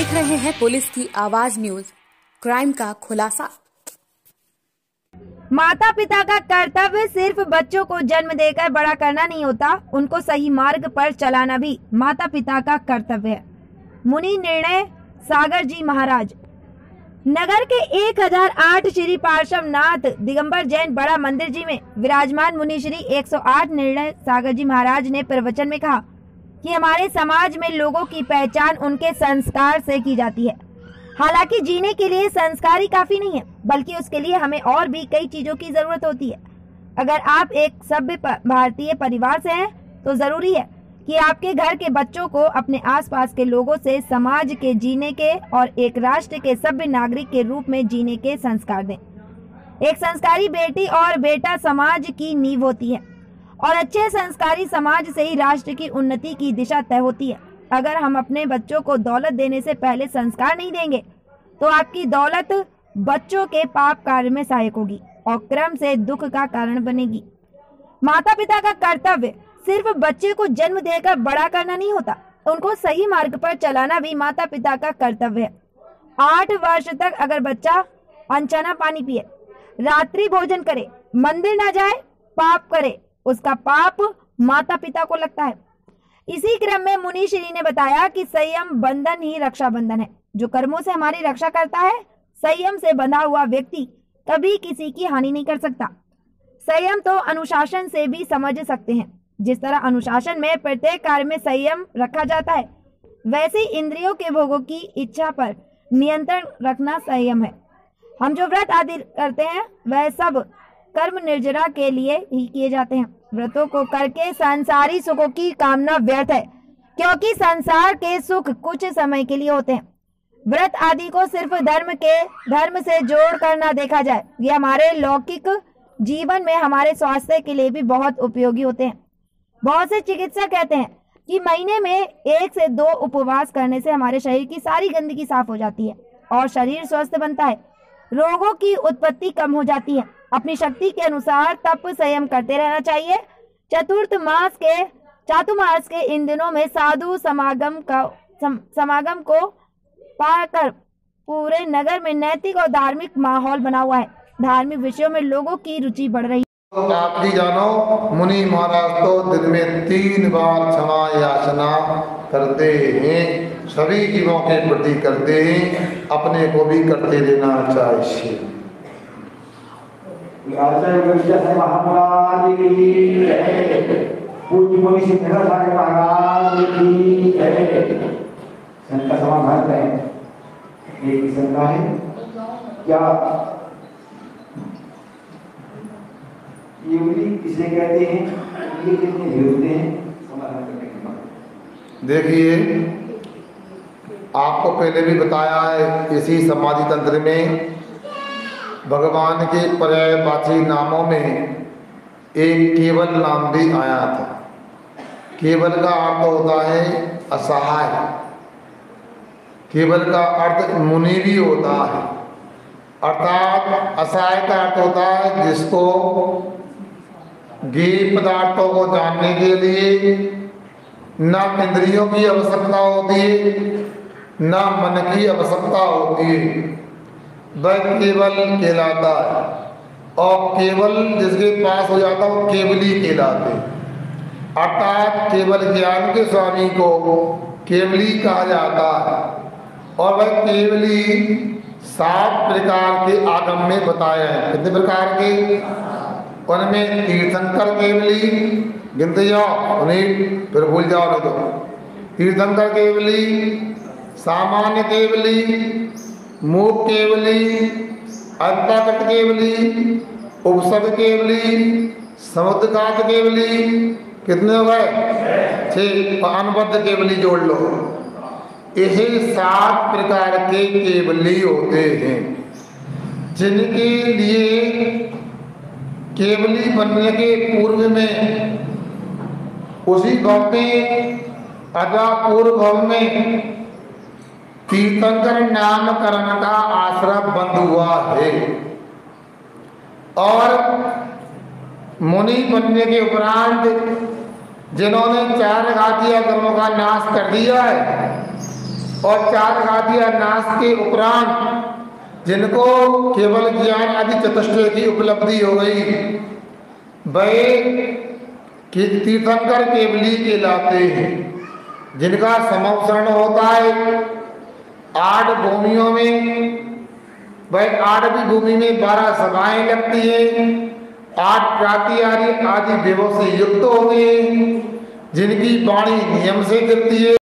देख रहे हैं पुलिस की आवाज न्यूज, क्राइम का खुलासा। माता पिता का कर्तव्य सिर्फ बच्चों को जन्म देकर बड़ा करना नहीं होता, उनको सही मार्ग पर चलाना भी माता पिता का कर्तव्य है। मुनि निर्णय सागर जी महाराज। नगर के 1008 श्री पार्श्वनाथ दिगंबर जैन बड़ा मंदिर जी में विराजमान मुनि श्री 108 निर्णय सागर जी महाराज ने प्रवचन में कहा कि हमारे समाज में लोगों की पहचान उनके संस्कार से की जाती है। हालांकि जीने के लिए संस्कार ही काफी नहीं है, बल्कि उसके लिए हमें और भी कई चीजों की जरूरत होती है। अगर आप एक सभ्य भारतीय परिवार से हैं, तो जरूरी है कि आपके घर के बच्चों को अपने आसपास के लोगों से समाज के जीने के और एक राष्ट्र के सभ्य नागरिक के रूप में जीने के संस्कार दें। एक संस्कारी बेटी और बेटा समाज की नींव होती है और अच्छे संस्कारी समाज से ही राष्ट्र की उन्नति की दिशा तय होती है। अगर हम अपने बच्चों को दौलत देने से पहले संस्कार नहीं देंगे, तो आपकी दौलत बच्चों के पाप कार्य में सहायक होगी और क्रम से दुख का कारण बनेगी। माता पिता का कर्तव्य सिर्फ बच्चे को जन्म देकर बड़ा करना नहीं होता, उनको सही मार्ग पर चलाना भी माता पिता का कर्तव्य है। 8 वर्ष तक अगर बच्चा अनछना पानी पिए, रात्रि भोजन करे, मंदिर ना जाए, पाप करे, उसका पाप माता पिता को लगता है। इसी क्रम में मुनि श्री ने बताया कि संयम बंधन ही रक्षा बंधन है। जो कर्मों से हमारी रक्षा करता है, संयम से बंधा हुआ व्यक्ति कभी किसी की हानि नहीं कर सकता। संयम तो अनुशासन से भी समझ सकते हैं। जिस तरह अनुशासन में प्रत्येक कार्य में संयम रखा जाता है, वैसे ही इंद्रियों के भोगों की इच्छा पर नियंत्रण रखना संयम है। हम जो व्रत आदि करते हैं, वह सब कर्म निर्जरा के लिए ही किए जाते हैं। व्रतों को करके सांसारी सुखों की कामना व्यर्थ है, क्योंकि संसार के सुख कुछ समय के लिए होते हैं। व्रत आदि को सिर्फ धर्म से जोड़ कर ना देखा जाए, ये हमारे लौकिक जीवन में हमारे स्वास्थ्य के लिए भी बहुत उपयोगी होते हैं। बहुत से चिकित्सक कहते हैं कि महीने में 1 से 2 उपवास करने से हमारे शरीर की सारी गंदगी साफ हो जाती है और शरीर स्वस्थ बनता है, रोगों की उत्पत्ति कम हो जाती है। अपनी शक्ति के अनुसार तप संयम करते रहना चाहिए। चातुर्मास के इन दिनों में साधु समागम को पाकर पूरे नगर में नैतिक और धार्मिक माहौल बना हुआ है। धार्मिक विषयों में लोगों की रुचि बढ़ रही है। आप भी जानो, मुनि महाराज तो दिन में 3 बार क्षमा याचना करते हैं, सभी जीवों के प्रति करते हैं, अपने को भी करते रहना चाहिए। पूज्य मुनि सिद्धेश्वर महाराज की शंका समाधान करें। एक शंका है, क्या केवली किसे कहते हैं, ये कितने भी होते हैं? समाधान करने के बाद देखिए, आपको पहले भी बताया है, इसी समाधि तंत्र में भगवान के पर्यायवाची नामों में एक केवल नाम भी आया था। केवल का अर्थ होता है असहाय, केवल का अर्थ मुनि भी होता है, अर्थात असहाय का अर्थ होता है जिसको ज्ञेय पदार्थों को जानने के लिए न इंद्रियों की आवश्यकता होती है, न मन की आवश्यकता होती है, वह केवल कहलाता है। और केवल जिसके पास हो जाता है वो केवली कहलाते, अर्थात केवल ज्ञान के स्वामी को केवली कहा जाता है। और वह केवली 7 प्रकार के आगम में बताए हैं। कितने प्रकार के? उनमें तीर्थंकर केवली गिनते जाओ, उन्हें फिर भूल जाओ नहीं तो। तीर्थंकर केवली, सामान्य केवली, मूक केवली, अंतःकट केवली, उपसर्ग केवली, समुद्रघात केवली, कितने हो गए? 6। अनबद्ध केवली जोड़ लो। यही 7 प्रकार के केवली होते हैं, जिनके लिए केवली बनने के पूर्व में उसी भव में अथवा पूर्व भव में तीर्थंकर नामकरण का आश्रम बंद हुआ है। और मुनि बनने के उपरांत जिन्होंने 4 घातीय कर्मों का नाश कर दिया है, और 4 गादिया नाश के उपरांत जिनको केवल ज्ञान आदि चतुष्टय की उपलब्धि हो गई वे तीर्थंकर केवली कहलाते हैं, जिनका समवसरण होता है 8 भूमियों में। वह 8वीं भूमि में 12 सभाएं लगती हैं, 8 प्रातिहार्य आदि देवों से युक्त हो गए, जिनकी वाणी नियम से गिरती है।